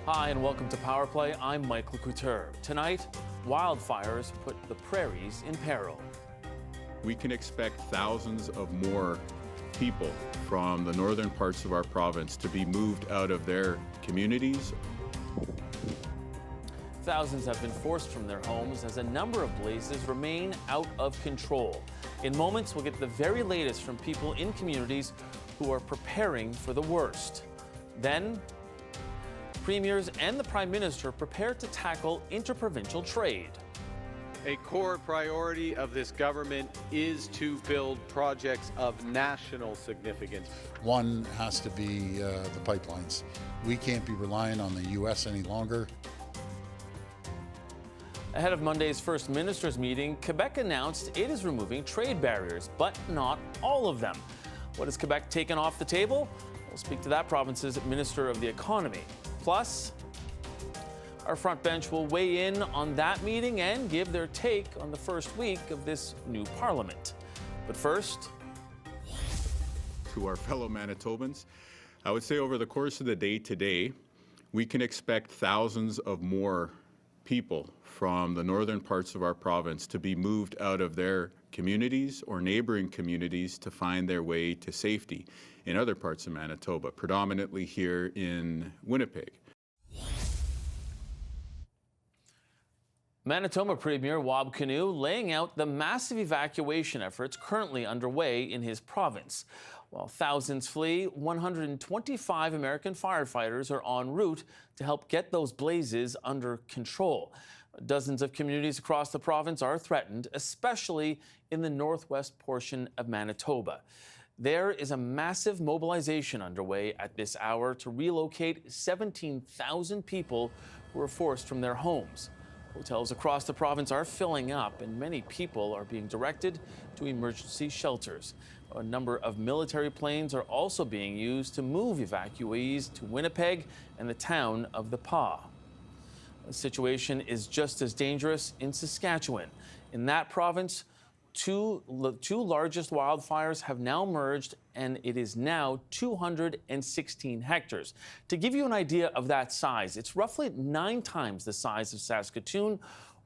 Hi, and welcome to Power Play. I'm Mike LeCouture. Tonight, wildfires put the prairies in peril. We can expect thousands of more people from the northern parts of our province to be moved out of their communities. Thousands have been forced from their homes as a number of blazes remain out of control. In moments, we'll get the very latest from people in communities who are preparing for the worst. Then, premiers and the Prime Minister prepare to tackle interprovincial trade. A core priority of this government is to build projects of national significance. One has to be the pipelines. We can't be relying on the U.S. any longer. Ahead of Monday's First Ministers' meeting, Quebec announced it is removing trade barriers, but not all of them. What has Quebec taken off the table? We'll speak to that province's Minister of the Economy. Plus, our front bench will weigh in on that meeting and give their take on the first week of this new parliament. But first, To our fellow Manitobans, I would say over the course of the day today, we can expect thousands of more people from the northern parts of our province to be moved out of their communities or neighboring communities to find their way to safety in other parts of Manitoba, predominantly here in Winnipeg. Manitoba Premier Wab Kinew laying out the massive evacuation efforts currently underway in his province. While thousands flee, 125 American firefighters are en route to help get those blazes under control. Dozens of communities across the province are threatened, especially in the northwest portion of Manitoba. There is a massive mobilization underway at this hour to relocate 17,000 people who are forced from their homes. Hotels across the province are filling up, and many people are being directed to emergency shelters. A number of military planes are also being used to move evacuees to Winnipeg and the town of the Pas. The situation is just as dangerous in Saskatchewan. In that province, two largest wildfires have now merged, and it is now 216 hectares. To give you an idea of that size, it's roughly 9 times the size of Saskatoon,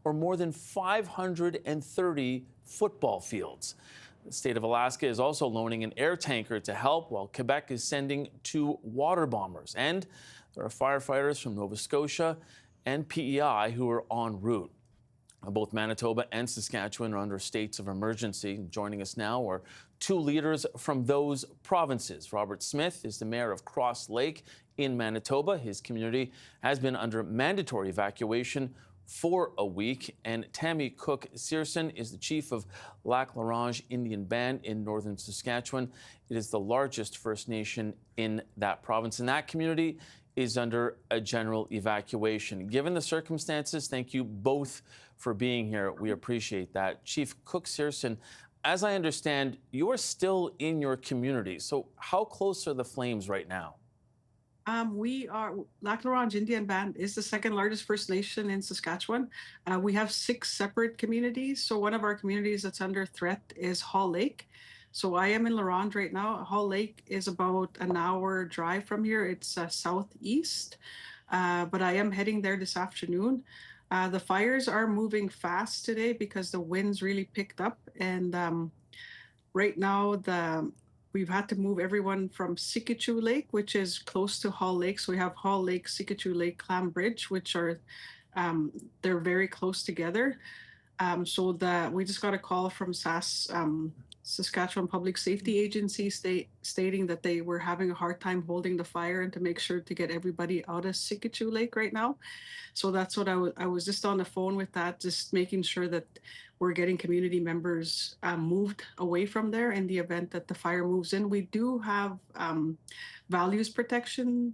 or more than 530 football fields. The state of Alaska is also loaning an air tanker to help, while Quebec is sending 2 water bombers. And there are firefighters from Nova Scotia and PEI who are en route. Both Manitoba and Saskatchewan are under states of emergency. Joining us now are 2 leaders from those provinces. Robert Smith is the mayor of Cross Lake in Manitoba. His community has been under mandatory evacuation for a week. And Tammy Cook-Searson is the chief of Lac La Ronge Indian Band in northern Saskatchewan. It is the largest First Nation in that province. And that community is under a general evacuation. Given the circumstances, thank you both for being here. We appreciate that. Chief Cook-Searson, as I understand, you are still in your community. So how close are the flames right now? We are, Lac La Ronge Indian Band is the second largest First Nation in Saskatchewan. We have 6 separate communities. So one of our communities that's under threat is Hall Lake. So I am in La Ronge right now. Hall Lake is about an hour drive from here. It's southeast, but I am heading there this afternoon. The fires are moving fast today because the winds really picked up. And right now, we've had to move everyone from Sikichu Lake, which is close to Hall Lake. So we have Hall Lake, Sikichu Lake, Clam Bridge, which are, they're very close together. So we just got a call from Saskatchewan Public Safety Agency stating that they were having a hard time holding the fire and to make sure to get everybody out of Sikichu Lake right now. So that's what I was just on the phone with that, just making sure that we're getting community members moved away from there in the event that the fire moves in. We do have values protection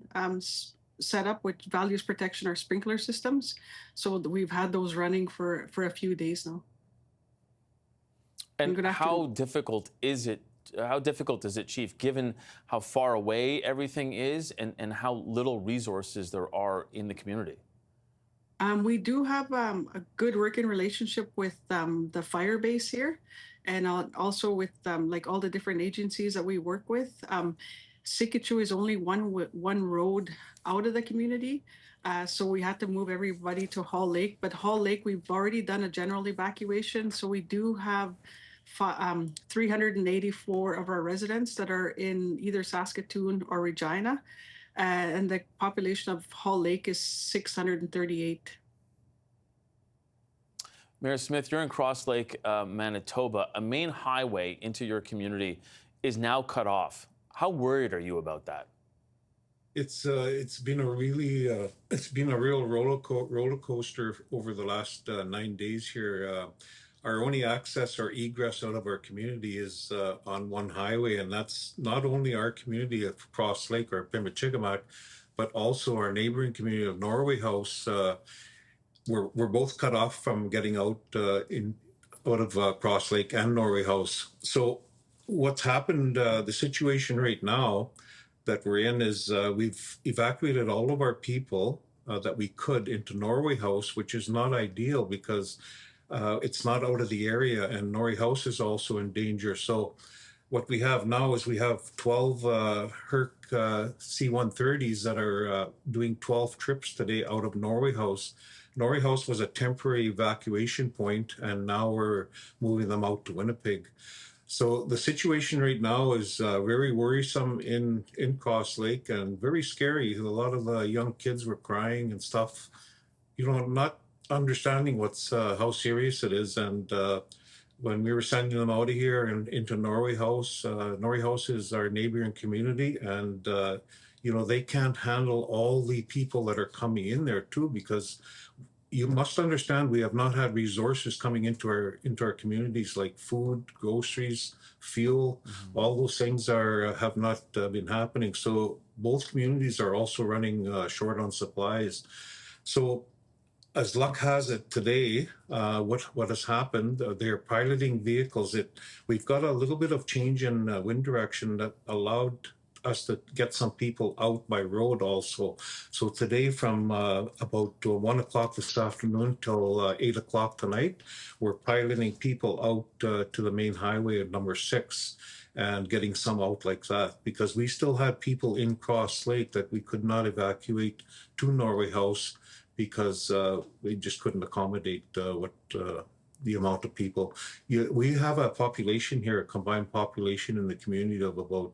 set up, which values protection our sprinkler systems. So we've had those running for a few days now. And how difficult is it, Chief, given how far away everything is and how little resources there are in the community? We do have a good working relationship with the fire base here, and also with like all the different agencies that we work with. Sikichu is only one road out of the community. So we had to move everybody to Hall Lake. But Hall Lake, we've already done a general evacuation. So we do have 384 of our residents that are in either Saskatoon or Regina. And the population of Hall Lake is 638. Mayor Smith, you're in Cross Lake, Manitoba. A main highway into your community is now cut off. How worried are you about that? It's been a really it's been a real roller coaster over the last 9 days here. Our only access or egress out of our community is on one highway, and that's not only our community of Cross Lake or Pimachikamak, but also our neighboring community of Norway House. We're both cut off from getting out out of Cross Lake and Norway House. So what's happened? The situation right now that we're in is we've evacuated all of our people that we could into Norway House, which is not ideal because it's not out of the area, and Norway House is also in danger. So what we have now is we have 12 Herc C-130s that are doing 12 trips today out of Norway House. Norway House was a temporary evacuation point, and now we're moving them out to Winnipeg. So the situation right now is very worrisome in Cross Lake and very scary. A lot of the young kids were crying and stuff, not understanding how serious it is. And when we were sending them out of here and into Norway House is our neighboring community, and they can't handle all the people that are coming in there too, because you must understand we have not had resources coming into our communities like food, groceries, fuel. All those things have not been happening. So both communities are also running short on supplies. So as luck has it today, what has happened? They're piloting vehicles. We've got a little bit of change in wind direction that allowed us to get some people out by road also. So today from about 1 o'clock this afternoon till 8 o'clock tonight, we're piloting people out to the main highway at number 6 and getting some out like that, because we still had people in Cross Lake that we could not evacuate to Norway House because we just couldn't accommodate the amount of people. We have a population here, a combined population in the community of about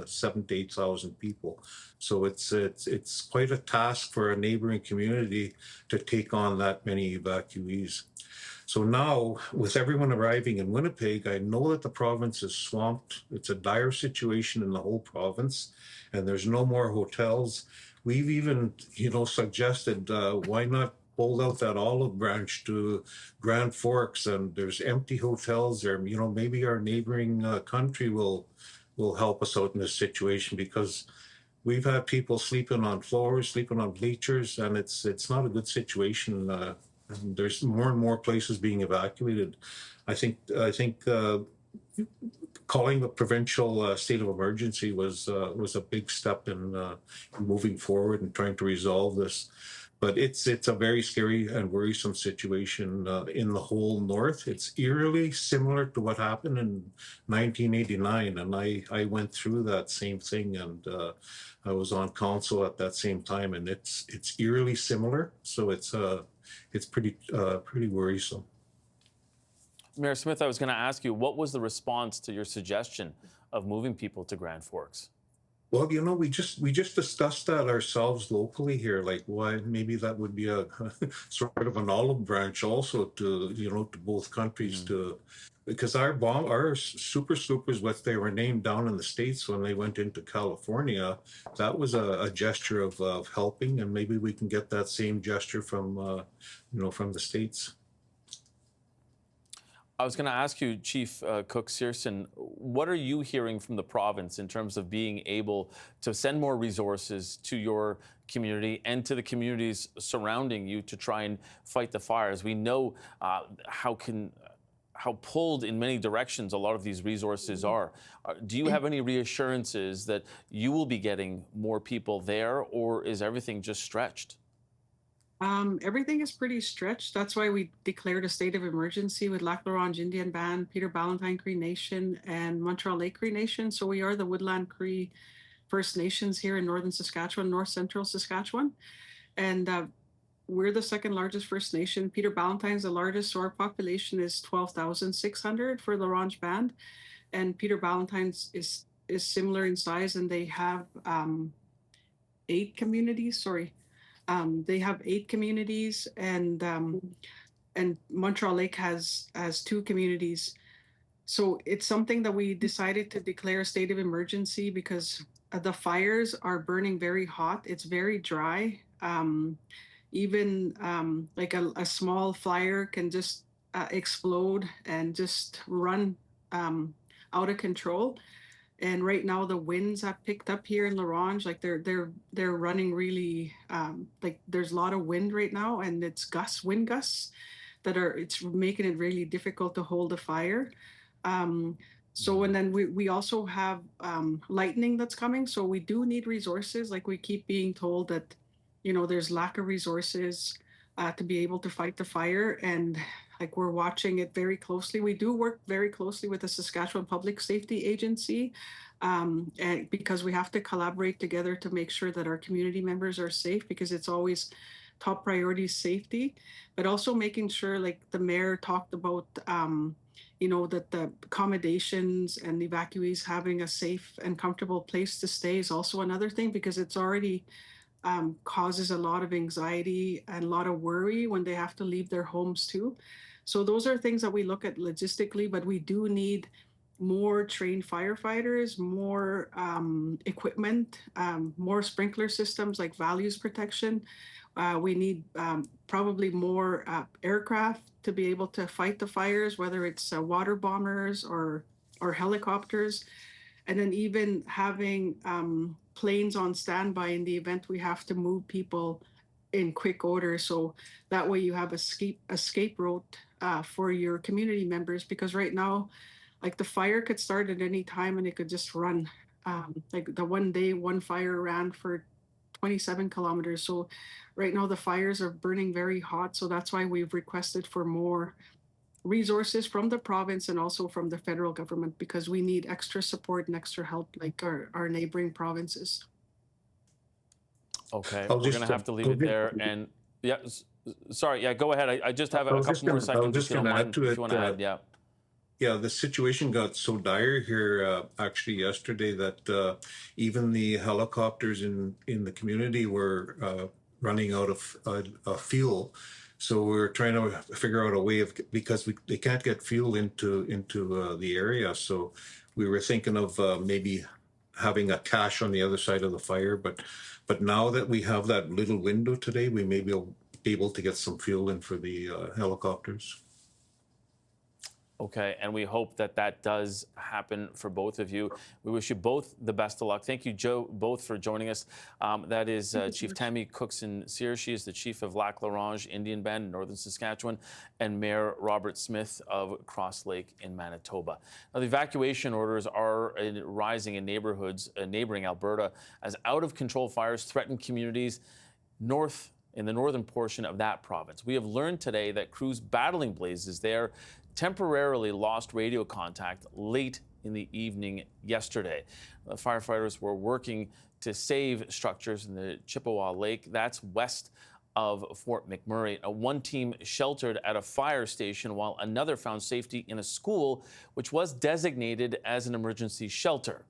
7,000 to 8,000 people. So it's quite a task for a neighboring community to take on that many evacuees. So now, with everyone arriving in Winnipeg, I know that the province is swamped. It's a dire situation in the whole province, and there's no more hotels. We've even, suggested why not pull out that olive branch to Grand Forks, and there's empty hotels there. Maybe our neighboring country will help us out in this situation, because we've had people sleeping on floors, sleeping on bleachers, and it's not a good situation. And there's more and more places being evacuated. I think calling the provincial state of emergency was a big step in moving forward and trying to resolve this. But it's a very scary and worrisome situation in the whole north. It's eerily similar to what happened in 1989, and I went through that same thing, and I was on council at that same time, and it's eerily similar. So it's pretty worrisome. Mayor Smith, I was going to ask you, what was the response to your suggestion of moving people to Grand Forks? Well, we just discussed that ourselves locally here, like why maybe that would be a sort of an olive branch also to to both countries, because our super sloopers, what they were named down in the States when they went into California, that was a gesture of helping, and maybe we can get that same gesture from from the States. I was going to ask you, Chief Cook Searson, what are you hearing from the province in terms of being able to send more resources to your community and to the communities surrounding you to try and fight the fires? We know how pulled in many directions a lot of these resources are. Do you have any reassurances that you will be getting more people there, or is everything just stretched? Everything is pretty stretched. That's why we declared a state of emergency with Lac La Ronge Indian Band, Peter Ballantyne Cree Nation, and Montreal Lake Cree Nation. So we are the Woodland Cree First Nations here in northern Saskatchewan, north central Saskatchewan. And we're the second largest First Nation. Peter Ballantyne's the largest, so our population is 12,600 for La Ronge Band. And Peter Ballantyne's is similar in size, and they have 8 communities. Sorry, they have 8 communities, and Montreal Lake has 2 communities. So it's something that we decided to declare a state of emergency because the fires are burning very hot. It's very dry. Even like a small fire can just explode and just run out of control. And right now the winds have picked up here in La Ronge. Like they're running really like there's a lot of wind right now, and it's wind gusts it's making it really difficult to hold a fire. So and then we also have lightning that's coming. So we do need resources. Like we keep being told that, there's lack of resources to be able to fight the fire, and like we're watching it very closely. We do work very closely with the Saskatchewan Public Safety Agency, and because we have to collaborate together to make sure that our community members are safe, because it's always top priority safety, but also making sure, like the mayor talked about, that the accommodations and evacuees having a safe and comfortable place to stay is also another thing, because it's already causes a lot of anxiety and a lot of worry when they have to leave their homes too. So those are things that we look at logistically, but we do need more trained firefighters, more equipment, more sprinkler systems like values protection. We need probably more aircraft to be able to fight the fires, whether it's water bombers or helicopters, and then even having planes on standby in the event we have to move people in quick order. So that way you have escape route for your community members, because right now, like the fire could start at any time and it could just run. Like the one day, one fire ran for 27 kilometers. So right now the fires are burning very hot. So that's why we've requested for more resources from the province and also from the federal government, because we need extra support and extra help like our neighboring provinces. Okay, I'll we're just going to have to leave it there. And yeah, sorry, yeah, go ahead. I just have a couple more seconds if you don't mind. If you want to add, yeah. Yeah, the situation got so dire here actually yesterday that even the helicopters in the community were running out of fuel. So we're trying to figure out a way of, because they can't get fuel into the area. So we were thinking of maybe having a cache on the other side of the fire. But now that we have that little window today, we may be able to get some fuel in for the helicopters. Okay, and we hope that that does happen for both of you. We wish you both the best of luck. Thank you, Joe, both for joining us. That is Chief Tammy Cookson-Sear. She is the Chief of Lac La Ronge Indian Band in northern Saskatchewan, and Mayor Robert Smith of Cross Lake in Manitoba. Now, the evacuation orders are rising in neighborhoods neighboring Alberta as out-of-control fires threaten communities in the northern portion of that province. We have learned today that crews battling blazes there temporarily lost radio contact late in the evening yesterday. The firefighters were working to save structures in the Chippewa Lake. That's west of Fort McMurray. One team sheltered at a fire station while another found safety in a school, which was designated as an emergency shelter.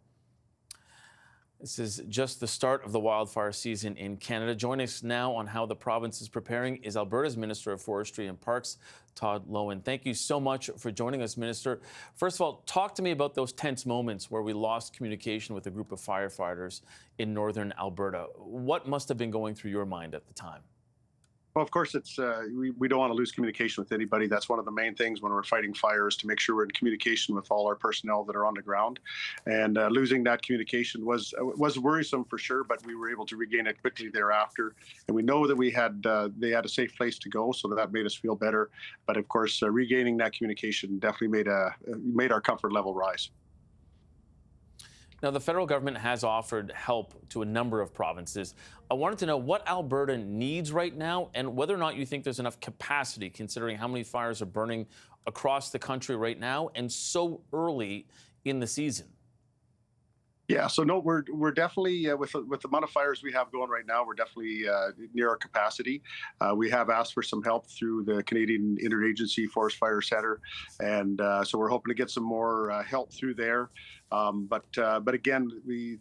This is just the start of the wildfire season in Canada. Joining us now on how the province is preparing is Alberta's Minister of Forestry and Parks, Todd Loewen. Thank you so much for joining us, Minister. First of all, talk to me about those tense moments where we lost communication with a group of firefighters in northern Alberta. What must have been going through your mind at the time? Well, of course, it's we don't want to lose communication with anybody. That's one of the main things when we're fighting fires, to make sure we're in communication with all our personnel that are on the ground. And losing that communication was worrisome for sure, but we were able to regain it quickly thereafter. And we know that they had a safe place to go, so that made us feel better. But of course, regaining that communication definitely made our comfort level rise. Now, the federal government has offered help to a number of provinces. I wanted to know what Alberta needs right now and whether or not you think there's enough capacity, considering how many fires are burning across the country right now and so early in the season. Yeah, so no, we're definitely with the amount of fires we have going right now, we're definitely near our capacity. We have asked for some help through the Canadian Interagency Forest Fire Center, and so we're hoping to get some more help through there. But again,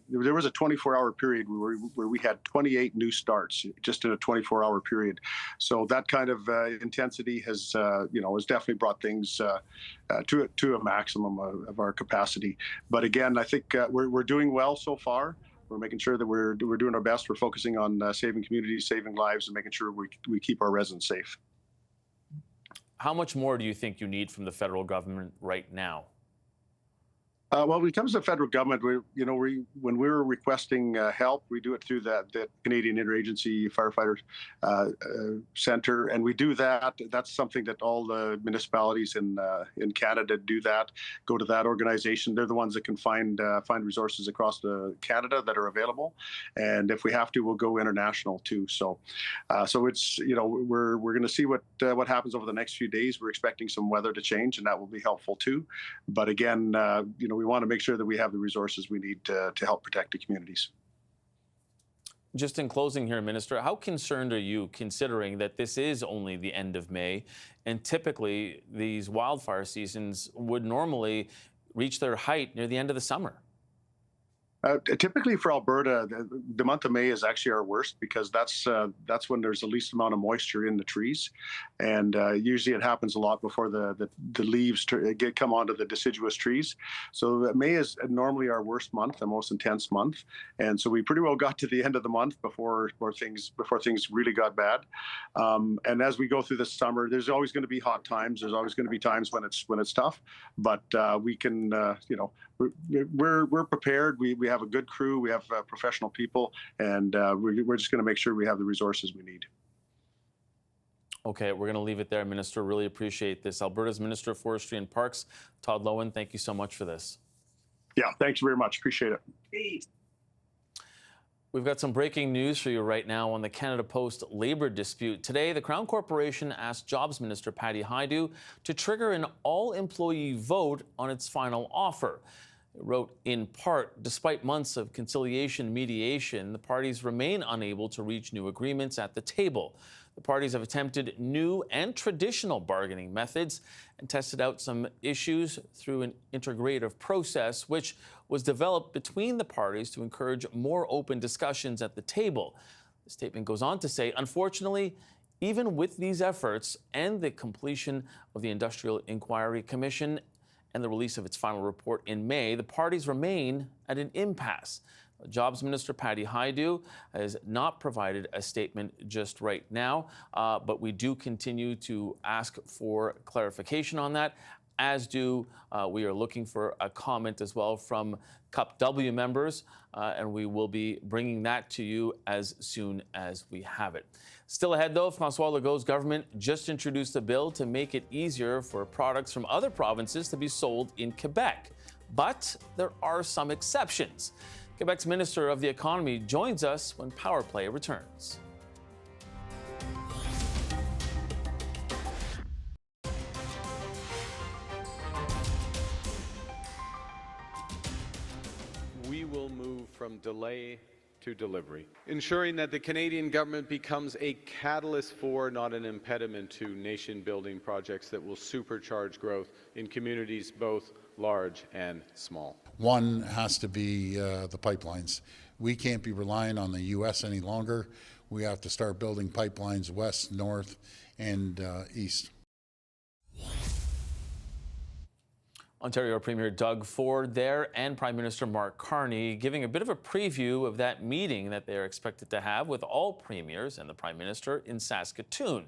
there was a 24-hour period where we had 28 new starts just in a 24-hour period. So that kind of intensity has has definitely brought things to a maximum of our capacity. But again, I think we're doing well so far. We're making sure that we're doing our best. We're focusing on saving communities, saving lives, and making sure we keep our residents safe. How much more do you think you need from the federal government right now? Well, when it comes to the federal government, when we're requesting help, we do it through the Canadian Interagency Firefighters Center, and we do that. That's something that all the municipalities in Canada do. That go to that organization. They're the ones that can find resources across Canada that are available, and if we have to, we'll go international too. So it's we're going to see what happens over the next few days. We're expecting some weather to change, and that will be helpful too. But again, we want to make sure that we have the resources we need to help protect the communities. Just in closing here, Minister, how concerned are you considering that this is only the end of May and typically these wildfire seasons would normally reach their height near the end of the summer? Typically for Alberta, the month of May is actually our worst because that's when there's the least amount of moisture in the trees, and usually it happens a lot before the leaves come onto the deciduous trees. So May is normally our worst month, the most intense month, and so we pretty well got to the end of the month before things really got bad. And as we go through the summer, there's always going to be hot times. There's always going to be times when it's tough, but we can we're prepared. We have a good crew. We have professional people, and we're just going to make sure we have the resources we need. Okay, we're going to leave it there, Minister. Really appreciate this. Alberta's Minister of Forestry and Parks, Todd Loewen, thank you so much for this. Yeah, thank you very much. Appreciate it. We've got some breaking news for you right now on the Canada Post labor dispute. Today, the Crown Corporation asked Jobs Minister Patty Hajdu to trigger an all-employee vote on its final offer. It wrote, in part, despite months of conciliation and mediation, the parties remain unable to reach new agreements at the table. The parties have attempted new and traditional bargaining methods and tested out some issues through an integrative process, which was developed between the parties to encourage more open discussions at the table. The statement goes on to say, unfortunately, even with these efforts and the completion of the Industrial Inquiry Commission and the release of its final report in May, the parties remain at an impasse. Jobs Minister Patty Hajdu has not provided a statement just right now, but we do continue to ask for clarification on that, as we are looking for a comment as well from Cup W members, and we will be bringing that to you as soon as we have it. Still ahead, though, François Legault's government just introduced a bill to make it easier for products from other provinces to be sold in Quebec. But there are some exceptions. Quebec's Minister of the Economy joins us when Power Play returns. We will move from delay to delivery, ensuring that the Canadian government becomes a catalyst for, not an impediment to, nation-building projects that will supercharge growth in communities both large and small. One has to be the pipelines. We can't be relying on the U.S. any longer. We have to start building pipelines west, north, and east. Ontario Premier Doug Ford there and Prime Minister Mark Carney giving a bit of a preview of that meeting that they are expected to have with all premiers and the Prime Minister in Saskatoon.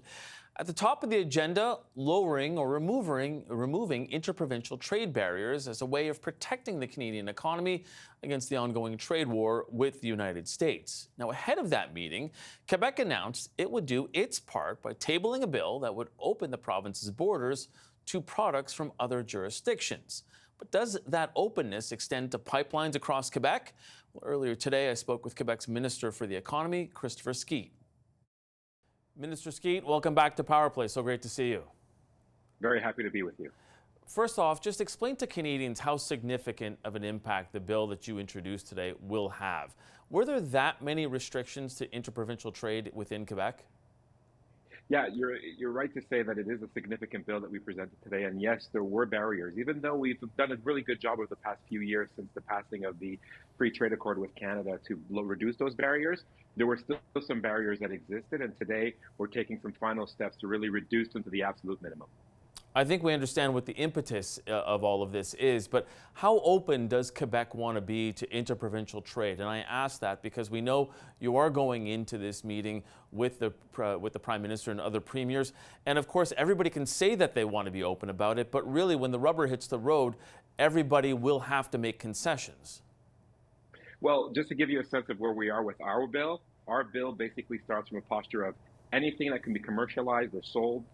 At the top of the agenda, lowering or removing interprovincial trade barriers as a way of protecting the Canadian economy against the ongoing trade war with the United States. Now, ahead of that meeting, Quebec announced it would do its part by tabling a bill that would open the province's borders to products from other jurisdictions. But does that openness extend to pipelines across Quebec? Well, earlier today, I spoke with Quebec's Minister for the Economy, Christopher Skeet. Minister Skeet, welcome back to Power Play. So great to see you. Very happy to be with you. First off, just explain to Canadians how significant of an impact the bill that you introduced today will have. Were there that many restrictions to interprovincial trade within Quebec? Yeah, you're right to say that it is a significant bill that we presented today. And yes, there were barriers. Even though we've done a really good job over the past few years since the passing of the free trade accord with Canada to reduce those barriers, there were still some barriers that existed. And today we're taking some final steps to really reduce them to the absolute minimum. I think we understand what the impetus of all of this is, but how open does Quebec want to be to interprovincial trade? And I ask that because we know you are going into this meeting with the Prime Minister and other premiers. And of course, everybody can say that they want to be open about it, but really when the rubber hits the road, everybody will have to make concessions. Well, just to give you a sense of where we are with our bill basically starts from a posture of anything that can be commercialized or sold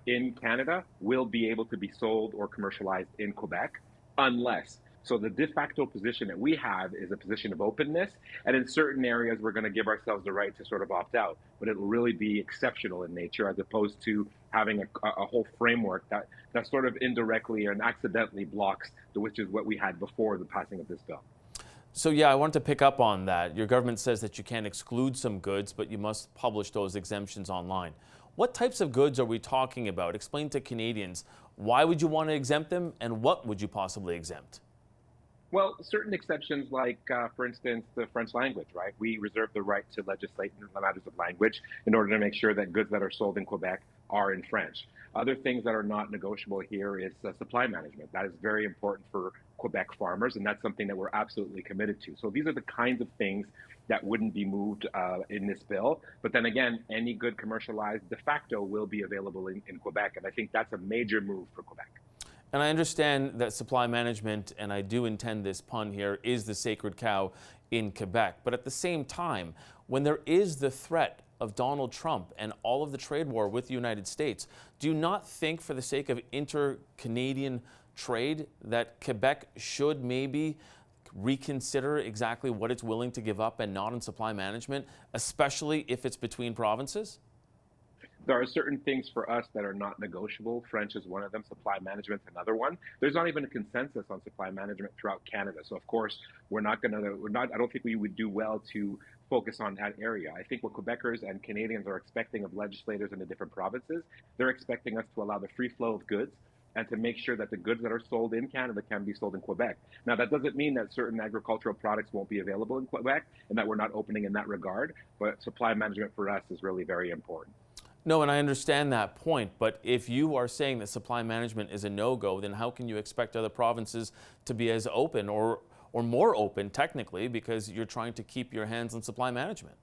in Canada will be able to be sold or commercialized in Quebec unless. So the de facto position that we have is a position of openness. And in certain areas, we're going to give ourselves the right to sort of opt out. But it'll really be exceptional in nature as opposed to having a whole framework that sort of indirectly and accidentally blocks, which is what we had before the passing of this bill. So yeah, I wanted to pick up on that. Your government says that you can't exclude some goods, but you must publish those exemptions online. What types of goods are we talking about? Explain to Canadians, why would you want to exempt them and what would you possibly exempt? Well, certain exceptions like, for instance, the French language, right? We reserve the right to legislate in the matters of language in order to make sure that goods that are sold in Quebec are in French. Other things that are not negotiable here is supply management. That is very important for Quebec farmers, and that's something that we're absolutely committed to. So these are the kinds of things that wouldn't be moved in this bill. But then again, any good commercialized de facto will be available in Quebec, and I think that's a major move for Quebec. And I understand that supply management, and I do intend this pun here, is the sacred cow in Quebec. But at the same time, when there is the threat of Donald Trump and all of the trade war with the United States, do you not think for the sake of inter-Canadian trade that Quebec should maybe reconsider exactly what it's willing to give up and not in supply management, especially if it's between provinces? There are certain things for us that are not negotiable. French is one of them. Supply management is another one. There's not even a consensus on supply management throughout Canada. So of course, I don't think we would do well to focus on that area. I think what Quebecers and Canadians are expecting of legislators in the different provinces, they're expecting us to allow the free flow of goods and to make sure that the goods that are sold in Canada can be sold in Quebec. Now, that doesn't mean that certain agricultural products won't be available in Quebec and that we're not opening in that regard, but supply management for us is really very important. No, and I understand that point, but if you are saying that supply management is a no-go, then how can you expect other provinces to be as open or more open technically because you're trying to keep your hands on supply management?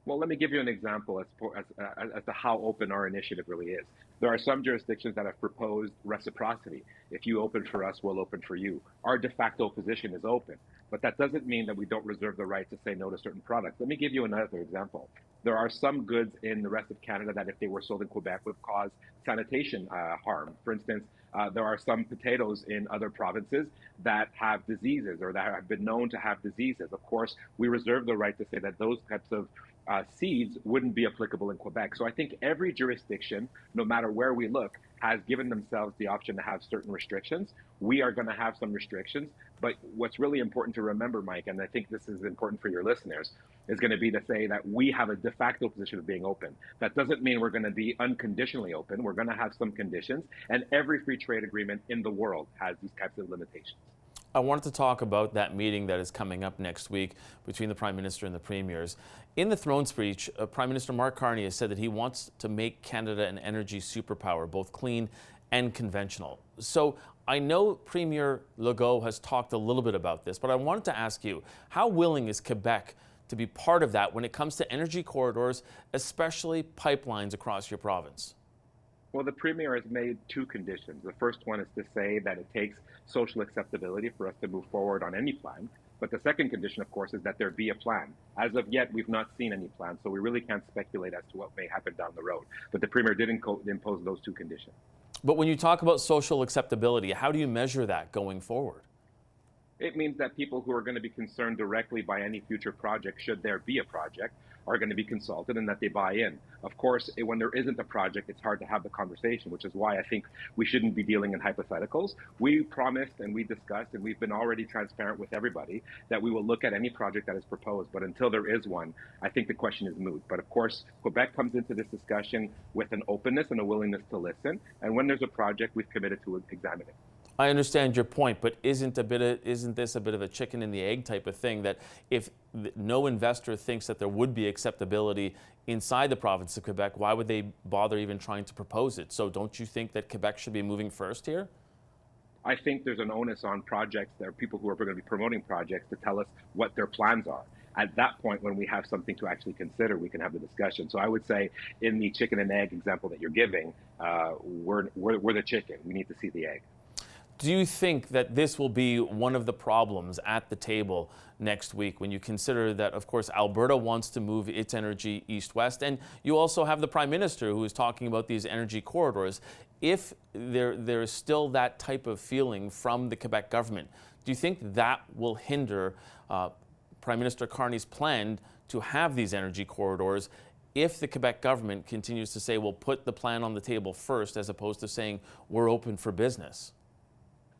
Well, let me give you an example as to how open our initiative really is. There are some jurisdictions that have proposed reciprocity. If you open for us, we'll open for you. Our de facto position is open, but that doesn't mean that we don't reserve the right to say no to certain products. Let me give you another example. There are some goods in the rest of Canada that if they were sold in Quebec would cause sanitation harm. For instance, there are some potatoes in other provinces that have diseases or that have been known to have diseases. Of course, we reserve the right to say that those types of seeds wouldn't be applicable in Quebec. So I think every jurisdiction, no matter where we look, has given themselves the option to have certain restrictions. We are going to have some restrictions, but what's really important to remember, Mike, and I think this is important for your listeners, is going to be to say that we have a de facto position of being open. That doesn't mean we're going to be unconditionally open. We're going to have some conditions, and every free trade agreement in the world has these types of limitations. I wanted to talk about that meeting that is coming up next week between the Prime Minister and the Premiers. In the throne speech, Prime Minister Mark Carney has said that he wants to make Canada an energy superpower, both clean and conventional. So I know Premier Legault has talked a little bit about this, but I wanted to ask you, how willing is Quebec to be part of that when it comes to energy corridors, especially pipelines across your province? Well, the Premier has made two conditions. The first one is to say that it takes social acceptability for us to move forward on any plan. But the second condition, of course, is that there be a plan. As of yet, we've not seen any plan, so we really can't speculate as to what may happen down the road. But the Premier did impose those two conditions. But when you talk about social acceptability, how do you measure that going forward? It means that people who are going to be concerned directly by any future project, should there be a project, are going to be consulted and that they buy in. Of course, when there isn't a project, it's hard to have the conversation, which is why I think we shouldn't be dealing in hypotheticals. We promised and we discussed and we've been already transparent with everybody that we will look at any project that is proposed. But until there is one, I think the question is moot. But of course, Quebec comes into this discussion with an openness and a willingness to listen. And when there's a project, we've committed to examine it. I understand your point, but isn't this a bit of a chicken and the egg type of thing, that if no investor thinks that there would be acceptability inside the province of Quebec, why would they bother even trying to propose it? So don't you think that Quebec should be moving first here? I think there's an onus on projects, there are people who are going to be promoting projects, to tell us what their plans are. At that point, when we have something to actually consider, we can have the discussion. So I would say in the chicken and egg example that you're giving, we're the chicken. We need to see the egg. Do you think that this will be one of the problems at the table next week when you consider that, of course, Alberta wants to move its energy east-west, and you also have the Prime Minister who is talking about these energy corridors? If there is still that type of feeling from the Quebec government, do you think that will hinder Prime Minister Carney's plan to have these energy corridors if the Quebec government continues to say, we'll put the plan on the table first, as opposed to saying we're open for business?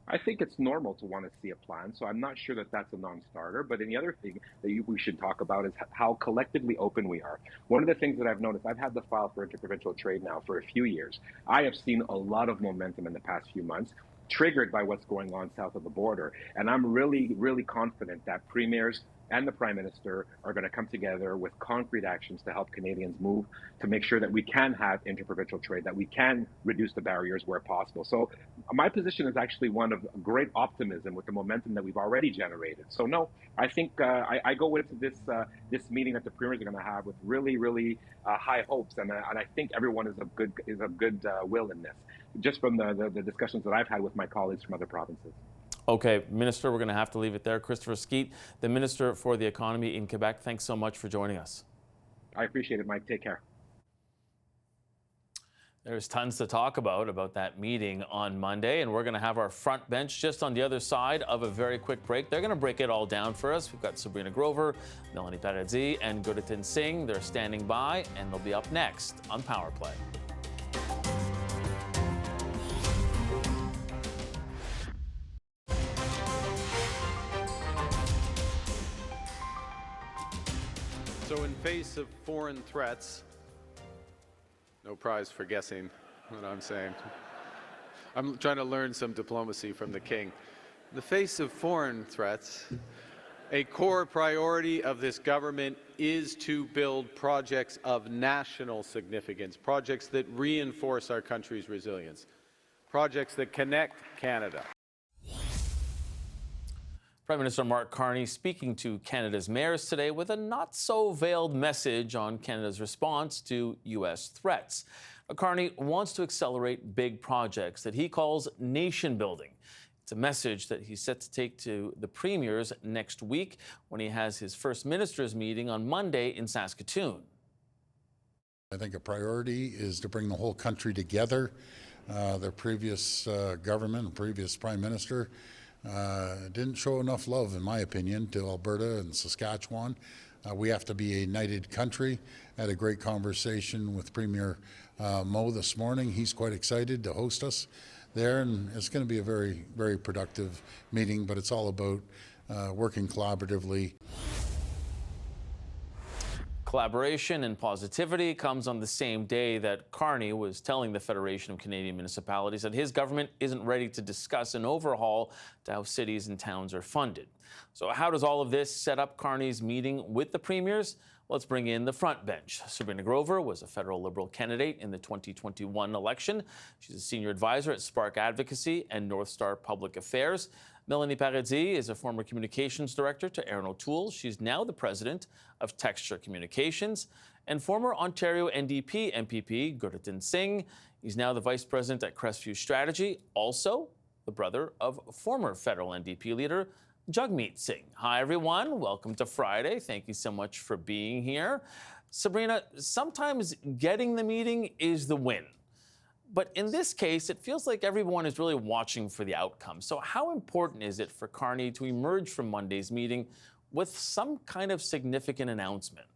I think it's normal to want to see a plan, so I'm not sure that that's a non-starter. But the other thing that we should talk about is how collectively open we are. One of the things that I've noticed, I've had the file for interprovincial trade now for a few years. I have seen a lot of momentum in the past few months, triggered by what's going on south of the border. And I'm really, really confident that premiers and the Prime Minister are going to come together with concrete actions to help Canadians move, to make sure that we can have interprovincial trade, that we can reduce the barriers where possible. So my position is actually one of great optimism with the momentum that we've already generated. So no, I think I go into this meeting that the premiers are going to have with really, really high hopes, and I think everyone is of good will in this, just from the discussions that I've had with my colleagues from other provinces. Okay, Minister, we're going to have to leave it there. Christopher Skeet, the Minister for the Economy in Quebec, thanks so much for joining us. I appreciate it, Mike. Take care. There's tons to talk about that meeting on Monday, and we're going to have our front bench just on the other side of a very quick break. They're going to break it all down for us. We've got Sabrina Grover, Melanie Paradis, and Gurdatin Singh. They're standing by, and they'll be up next on Power Play. So in face of foreign threats, no prize for guessing what I'm saying. I'm trying to learn some diplomacy from the king. In the face of foreign threats, a core priority of this government is to build projects of national significance, projects that reinforce our country's resilience, projects that connect Canada. Prime Minister Mark Carney speaking to Canada's mayors today with a not-so-veiled message on Canada's response to U.S. threats. Carney wants to accelerate big projects that he calls nation-building. It's a message that he's set to take to the premiers next week when he has his First Ministers meeting on Monday in Saskatoon. I think a priority is to bring the whole country together. The previous government, the previous Prime Minister, didn't show enough love, in my opinion, to Alberta and Saskatchewan. We have to be a united country. I had a great conversation with Premier Moe this morning. He's quite excited to host us there, and it's going to be a very, very productive meeting, but it's all about working collaboratively. Collaboration and positivity comes on the same day that Carney was telling the Federation of Canadian Municipalities that his government isn't ready to discuss an overhaul to how cities and towns are funded. So how does all of this set up Carney's meeting with the premiers? Let's bring in the front bench. Sabrina Grover was a federal Liberal candidate in the 2021 election. She's a senior advisor at Spark Advocacy and North Star Public Affairs. Melanie Paradis is a former communications director to Aaron O'Toole. She's now the president of Texture Communications. And former Ontario NDP MPP Gurdatin Singh, he's now the vice president at Crestview Strategy, also the brother of former federal NDP leader Jagmeet Singh. Hi, everyone. Welcome to Friday. Thank you so much for being here. Sabrina, sometimes getting the meeting is the win. But in this case, it feels like everyone is really watching for the outcome. So how important is it for Carney to emerge from Monday's meeting with some kind of significant announcement?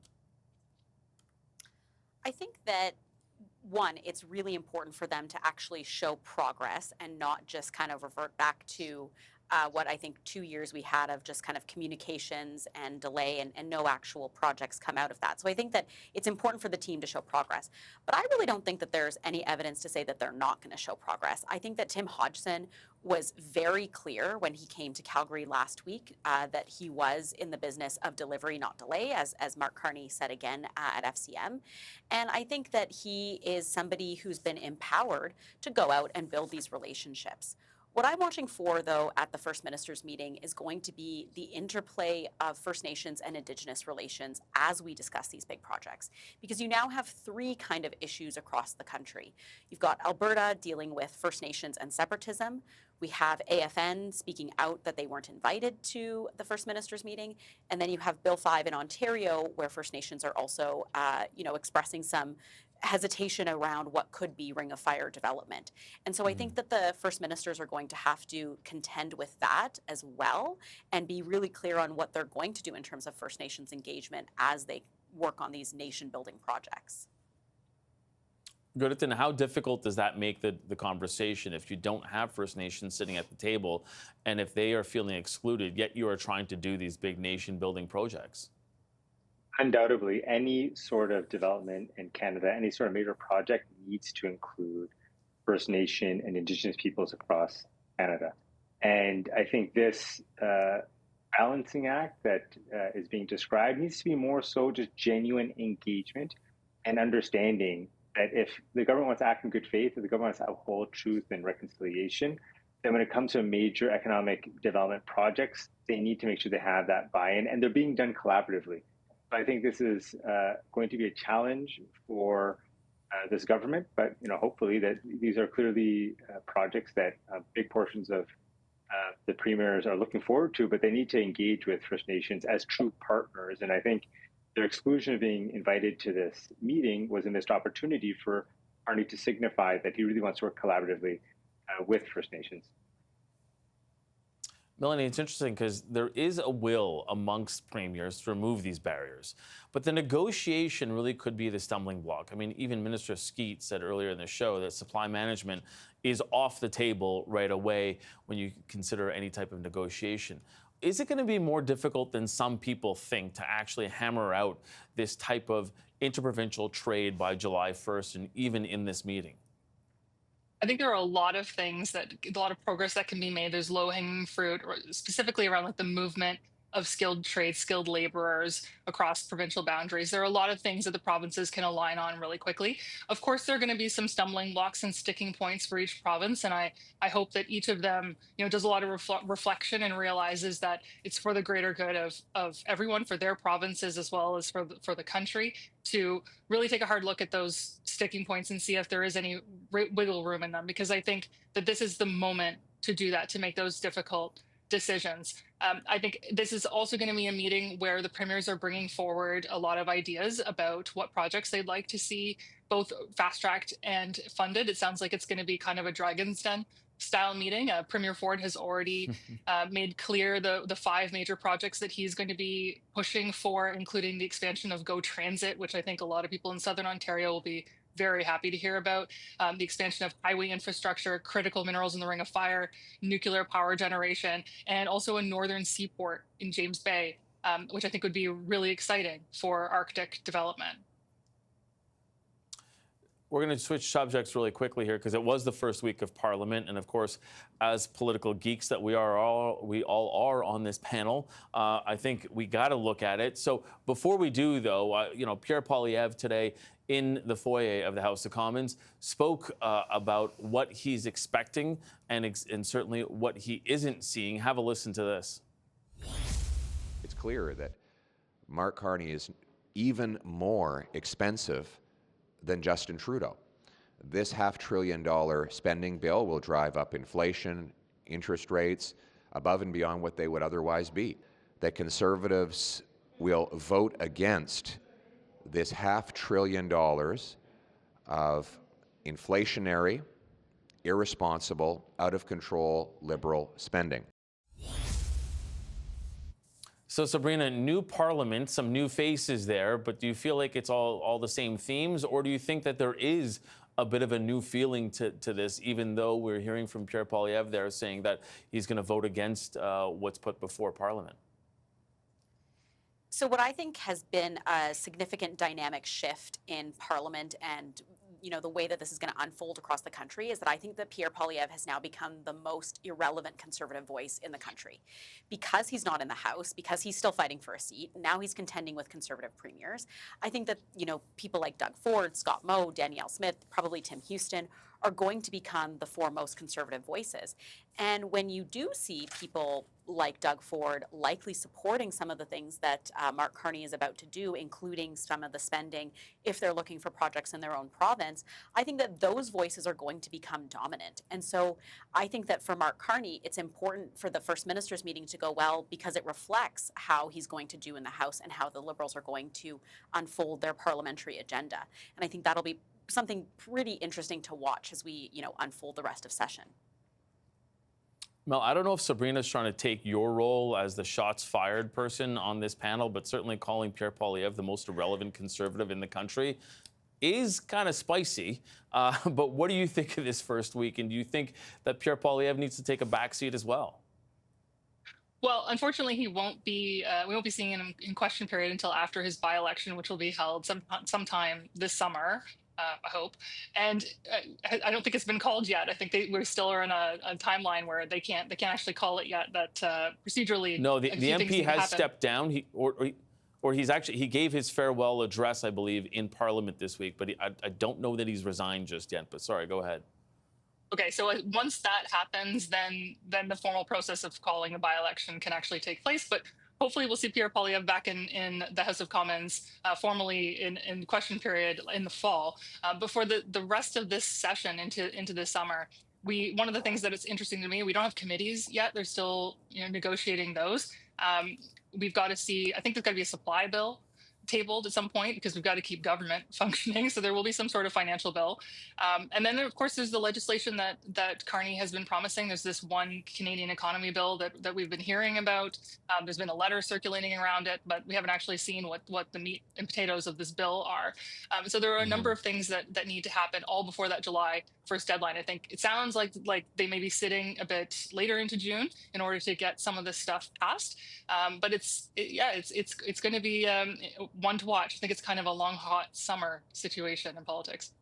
I think that one, it's really important for them to actually show progress and not just kind of revert back to what I think 2 years we had of just kind of communications and delay and no actual projects come out of that. So I think that it's important for the team to show progress. But I really don't think that there's any evidence to say that they're not going to show progress. I think that Tim Hodgson was very clear when he came to Calgary last week that he was in the business of delivery, not delay, as Mark Carney said again at FCM. And I think that he is somebody who's been empowered to go out and build these relationships. What I'm watching for, though, at the First Ministers meeting is going to be the interplay of First Nations and Indigenous relations as we discuss these big projects. Because you now have three kind of issues across the country. You've got Alberta dealing with First Nations and separatism. We have AFN speaking out that they weren't invited to the First Ministers meeting. And then you have Bill 5 in Ontario, where First Nations are also, expressing some hesitation around what could be Ring of Fire development. And so I think that the First Ministers are going to have to contend with that as well and be really clear on what they're going to do in terms of First Nations engagement as they work on these nation-building projects. Goodington, how difficult does that make the conversation if you don't have First Nations sitting at the table and if they are feeling excluded, yet you are trying to do these big nation-building projects? Undoubtedly, any sort of development in Canada, any sort of major project needs to include First Nation and Indigenous peoples across Canada. And I think this balancing act that is being described needs to be more so just genuine engagement and understanding that if the government wants to act in good faith, if the government wants to uphold truth and reconciliation, then when it comes to major economic development projects, they need to make sure they have that buy-in, and they're being done collaboratively. I think this is going to be a challenge for this government, but hopefully that these are clearly projects that big portions of the premiers are looking forward to, but they need to engage with First Nations as true partners. And I think their exclusion of being invited to this meeting was a missed opportunity for Carney to signify that he really wants to work collaboratively with First Nations. Melanie, it's interesting because there is a will amongst premiers to remove these barriers, but the negotiation really could be the stumbling block. I mean, even Minister Skeet said earlier in the show that supply management is off the table right away when you consider any type of negotiation. Is it going to be more difficult than some people think to actually hammer out this type of interprovincial trade by July 1st and even in this meeting? I think there are a lot of progress that can be made. There's low-hanging fruit, or specifically around like the movement of skilled trades, skilled laborers across provincial boundaries. There are a lot of things that the provinces can align on really quickly. Of course, there are going to be some stumbling blocks and sticking points for each province, and I hope that each of them, does a lot of reflection and realizes that it's for the greater good of everyone, for their provinces as well as for the country, to really take a hard look at those sticking points and see if there is any wiggle room in them, because I think that this is the moment to do that, to make those difficult decisions. I think this is also going to be a meeting where the premiers are bringing forward a lot of ideas about what projects they'd like to see both fast-tracked and funded. It sounds like it's going to be kind of a Dragon's Den style meeting. Premier Ford has already made clear the 5 major projects that he's going to be pushing for, including the expansion of GO Transit, which I think a lot of people in Southern Ontario will be very happy to hear about, the expansion of highway infrastructure, critical minerals in the Ring of Fire, nuclear power generation, and also a northern seaport in James Bay, which I think would be really exciting for Arctic development. We're going to switch subjects really quickly here because it was the first week of Parliament, and of course, as political geeks that we all are on this panel, I think we got to look at it. So before we do, though, Pierre Poilievre today in the foyer of the House of Commons spoke about what he's expecting and certainly what he isn't seeing. Have a listen to this. It's clear that Mark Carney is even more expensive than Justin Trudeau. This $500 billion spending bill will drive up inflation, interest rates, above and beyond what they would otherwise be. That Conservatives will vote against this $500 billion of inflationary, irresponsible, out of control liberal spending. So Sabrina, new parliament, some new faces there, but do you feel like it's all the same themes, or do you think that there is a bit of a new feeling to this, even though we're hearing from Pierre Poilievre there saying that he's going to vote against what's put before parliament? So what I think has been a significant dynamic shift in Parliament and the way that this is going to unfold across the country is that I think that Pierre Poilievre has now become the most irrelevant Conservative voice in the country. Because he's not in the House, because he's still fighting for a seat, now he's contending with Conservative premiers. I think that, people like Doug Ford, Scott Moe, Danielle Smith, probably Tim Houston are going to become the foremost Conservative voices. And when you do see people like Doug Ford likely supporting some of the things that Mark Carney is about to do, including some of the spending, if they're looking for projects in their own province, I think that those voices are going to become dominant. And so I think that for Mark Carney, it's important for the First Minister's meeting to go well because it reflects how he's going to do in the House and how the Liberals are going to unfold their parliamentary agenda. And I think that'll be something pretty interesting to watch as we, unfold the rest of session. Mel, I don't know if Sabrina's trying to take your role as the shots fired person on this panel, but certainly calling Pierre Poilievre the most irrelevant Conservative in the country is kind of spicy. But what do you think of this first week? And do you think that Pierre Poilievre needs to take a backseat as well? Well, unfortunately, he won't be. We won't be seeing him in question period until after his by-election, which will be held sometime this summer. I hope. And I don't think it's been called yet. I think we still are in a timeline where they can't actually call it yet. That procedurally, no, the MP has stepped down. He gave his farewell address, I believe, in Parliament this week. But I don't know that he's resigned just yet. But sorry, go ahead. Okay, so once that happens, then the formal process of calling a by-election can actually take place. But hopefully we'll see Pierre Poilievre back in the House of Commons formally in question period in the fall. But for the rest of this session into the summer, one of the things that is interesting to me, we don't have committees yet. They're still negotiating those. We've got to see, I think there's got to be a supply bill tabled at some point because we've got to keep government functioning. So there will be some sort of financial bill. And then, of course, there's the legislation that Carney has been promising. There's this one Canadian economy bill that we've been hearing about. There's been a letter circulating around it, but we haven't actually seen what the meat and potatoes of this bill are. So there are a number of things that need to happen all before that July 1st deadline. I think it sounds like they may be sitting a bit later into June in order to get some of this stuff passed. But it's going to be one to watch. I think it's kind of a long, hot summer situation in politics.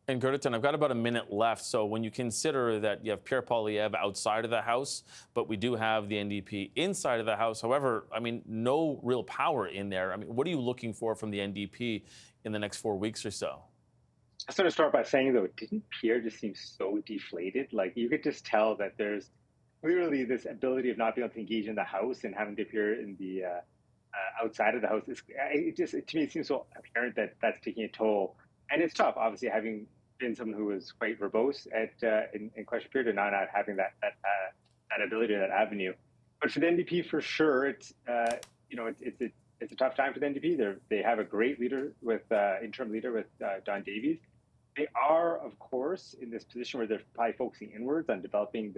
And Gerdeton, I've got about a minute left. So when you consider that you have Pierre Poilievre outside of the House, but we do have the NDP inside of the House, however, no real power in there. What are you looking for from the NDP in the next 4 weeks or so? I sort of start by saying, though, didn't Pierre just seem so deflated? Like, you could just tell that there's clearly this ability of not being able to engage in the House and having to appear in the outside of the House. To me, it seems so apparent that that's taking a toll. And it's tough, obviously, having been someone who was quite verbose in question period and not having that ability, that avenue. But for the NDP, for sure, it's a tough time for the NDP. They have a great leader interim leader with Don Davies. They are, of course, in this position where they're probably focusing inwards on developing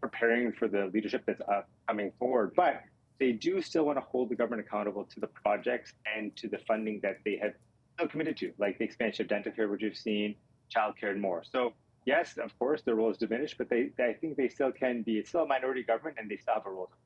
preparing for the leadership that's coming forward. But they do still want to hold the government accountable to the projects and to the funding that they have still committed to, like the expansion of dental care, which we've seen, childcare, and more. So yes, of course, their role is diminished, but I think they still can be. It's still a minority government, and they still have a role to play.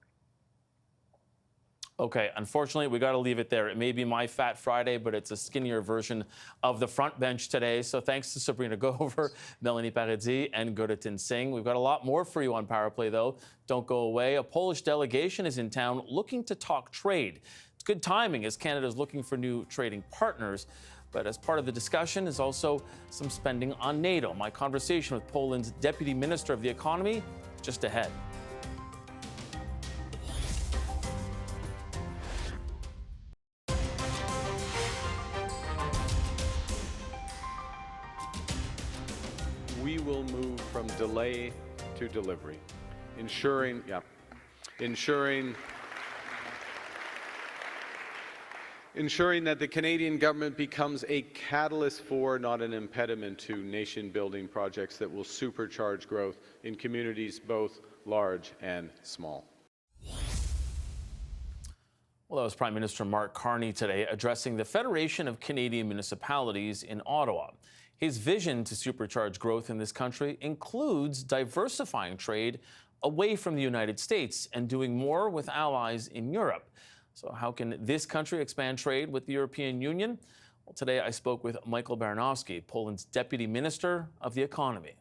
Okay, unfortunately, we got to leave it there. It may be my Fat Friday, but it's a skinnier version of the front bench today. So thanks to Sabrina Gover, Melanie Paradis, and Gerdeton Singh. We've got a lot more for you on Power Play, though. Don't go away. A Polish delegation is in town looking to talk trade. It's good timing as Canada is looking for new trading partners. But as part of the discussion is also some spending on NATO. My conversation with Poland's Deputy Minister of the Economy just ahead. We will move from delay to delivery, ensuring ensuring that the Canadian government becomes a catalyst for, not an impediment to, nation-building projects that will supercharge growth in communities both large and small. Well, that was Prime Minister Mark Carney today addressing the Federation of Canadian Municipalities in Ottawa. His vision to supercharge growth in this country includes diversifying trade away from the United States and doing more with allies in Europe. So how can this country expand trade with the European Union? Well, today I spoke with Michael Baranowski, Poland's Deputy Minister of the Economy.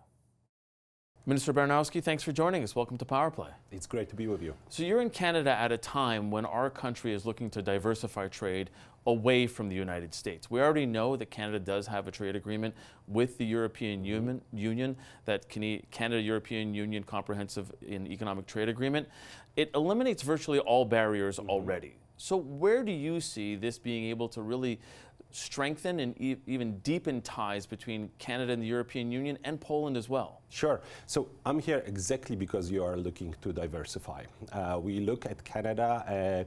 Minister Baranowski, thanks for joining us. Welcome to Power Play. It's great to be with you. So you're in Canada at a time when our country is looking to diversify trade away from the United States. We already know that Canada does have a trade agreement with the European Union, that Canada-European Union Comprehensive and Economic Trade Agreement. It eliminates virtually all barriers already. So where do you see this being able to really strengthen and even deepen ties between Canada and the European Union and Poland as well? Sure. So I'm here exactly because you are looking to diversify. We look at Canada,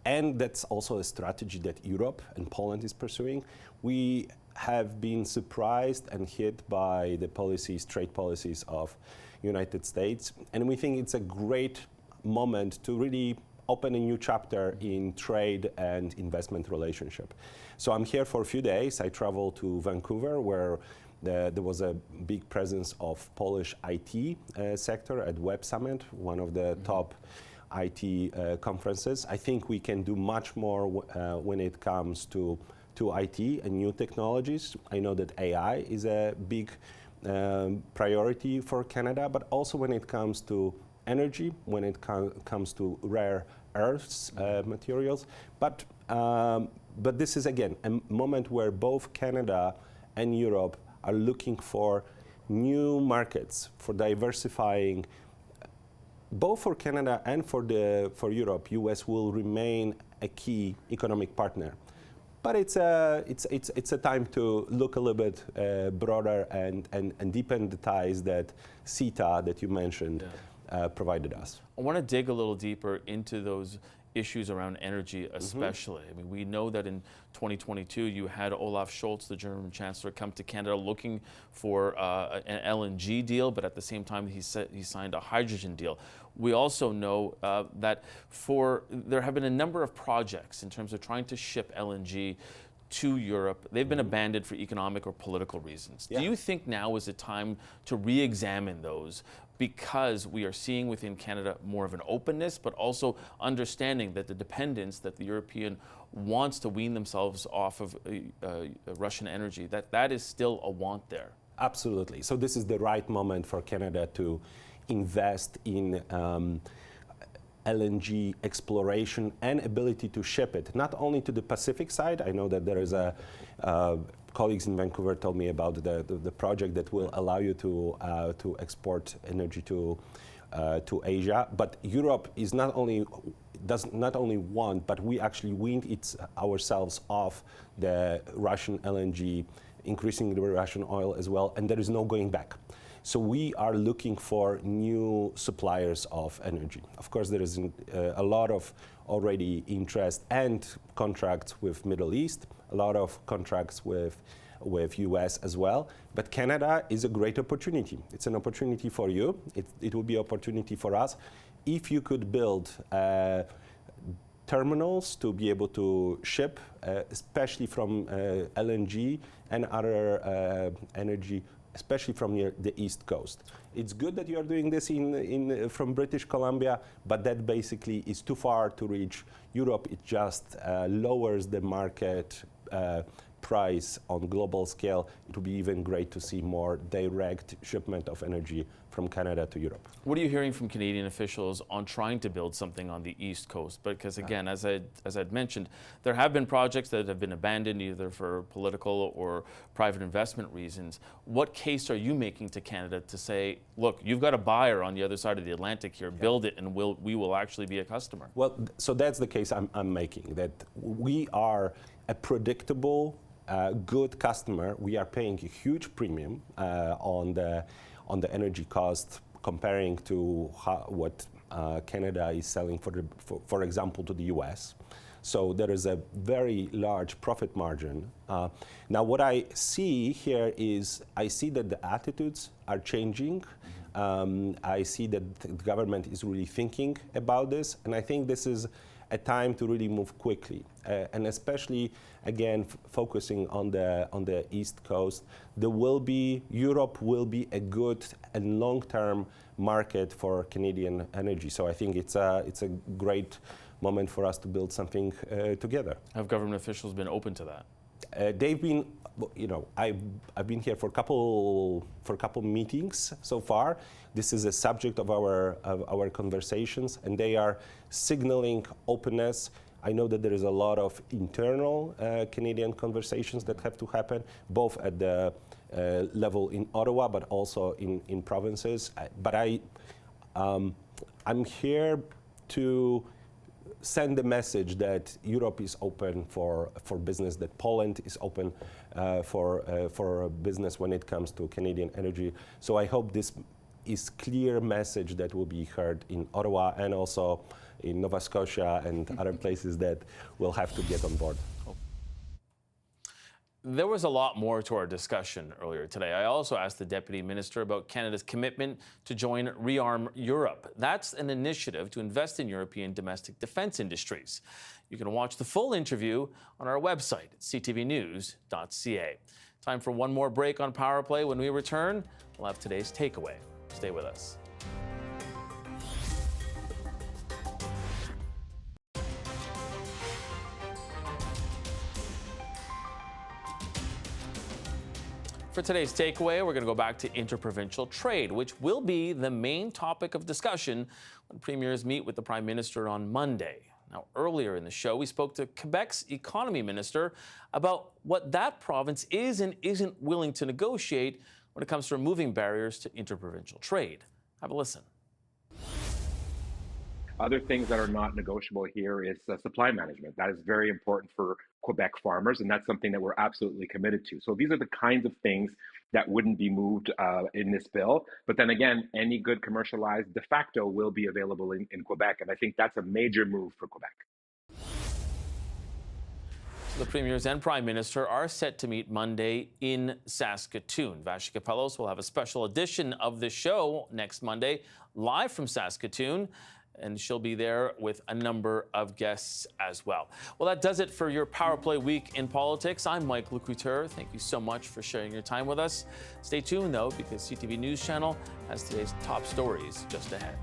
and that's also a strategy that Europe and Poland is pursuing. We have been surprised and hit by the policies, trade policies of United States, and we think it's a great moment to really open a new chapter in trade and investment relationship. So I'm here for a few days. I traveled to Vancouver, where there was a big presence of Polish IT sector at Web Summit, one of the top IT conferences. I think we can do much more when it comes to IT and new technologies. I know that AI is a big priority for Canada, but also when it comes to energy, when it comes to rare earths materials. But this is, again, a moment where both Canada and Europe are looking for new markets, for diversifying. Both for Canada and for Europe, US will remain a key economic partner. But it's a time to look a little bit broader and deepen the ties that CETA that you mentioned provided us. I want to dig a little deeper into those issues around energy especially. I mean, we know that in 2022 you had Olaf Scholz, the German Chancellor, come to Canada looking for an LNG deal, but at the same time he signed a hydrogen deal. We also know that there have been a number of projects in terms of trying to ship LNG to Europe. They've been abandoned for economic or political reasons. Do you think now is the time to re-examine those, because we are seeing within Canada more of an openness, but also understanding that the dependence that the European wants to wean themselves off of Russian energy, that is still a want there? Absolutely. So this is the right moment for Canada to invest in LNG exploration and ability to ship it, not only to the Pacific side. I know that there is colleagues in Vancouver told me about the project that will allow you to export energy to Asia. But Europe is does not only want, but we actually weaned ourselves off the Russian LNG, increasing the Russian oil as well, and there is no going back. So we are looking for new suppliers of energy. Of course, there is a lot of already interest and contracts with Middle East, a lot of contracts with US as well. But Canada is a great opportunity. It's an opportunity for you. It will be an opportunity for us. If you could build terminals to be able to ship, especially from LNG and other energy, especially from near the East Coast. It's good that you are doing this from British Columbia, but that basically is too far to reach Europe. It just lowers the market price on global scale. It would be even great to see more direct shipment of energy from Canada to Europe. What are you hearing from Canadian officials on trying to build something on the East Coast? Because again, as I'd mentioned, there have been projects that have been abandoned either for political or private investment reasons. What case are you making to Canada to say, look, you've got a buyer on the other side of the Atlantic here, build it and we will actually be a customer? Well, so that's the case I'm making, that we are a predictable, good customer. We are paying a huge premium on the energy cost comparing to what Canada is selling, for example, to the US. So there is a very large profit margin. Now, what I see here is I see that the attitudes are changing. I see that the government is really thinking about this, and I think this is a time to really move quickly, and especially again focusing on the East Coast. Europe will be a good and long-term market for Canadian energy. So I think it's a great moment for us to build something together. Have government officials been open to that? They've been, I've been here for a couple meetings so far. This is a subject of our conversations, and they are signaling openness. I know that there is a lot of internal Canadian conversations that have to happen, both at the level in Ottawa, but also in provinces. But I'm here to send the message that Europe is open for business, that Poland is open for business when it comes to Canadian energy. So I hope this is clear message that will be heard in Ottawa and also in Nova Scotia and other places that will have to get on board. There was a lot more to our discussion earlier today. I also asked the Deputy Minister about Canada's commitment to join Rearm Europe. That's an initiative to invest in European domestic defense industries. You can watch the full interview on our website at ctvnews.ca. Time for one more break on Power Play. When we return, we'll have today's takeaway. Stay with us. For today's takeaway, we're going to go back to interprovincial trade, which will be the main topic of discussion when premiers meet with the Prime Minister on Monday. Now, earlier in the show, we spoke to Quebec's economy minister about what that province is and isn't willing to negotiate when it comes to removing barriers to interprovincial trade. Have a listen. Other things that are not negotiable here is supply management. That is very important for Quebec farmers, and that's something that we're absolutely committed to. So these are the kinds of things that wouldn't be moved in this bill. But then again, any good commercialized de facto will be available in Quebec, and I think that's a major move for Quebec. The premiers and prime minister are set to meet Monday in Saskatoon. Vashi Kapelos will have a special edition of the show next Monday, live from Saskatoon, and she'll be there with a number of guests as well. Well, that does it for your Power Play week in politics. I'm Mike Lecouteur. Thank you so much for sharing your time with us. Stay tuned, though, because CTV News Channel has today's top stories just ahead.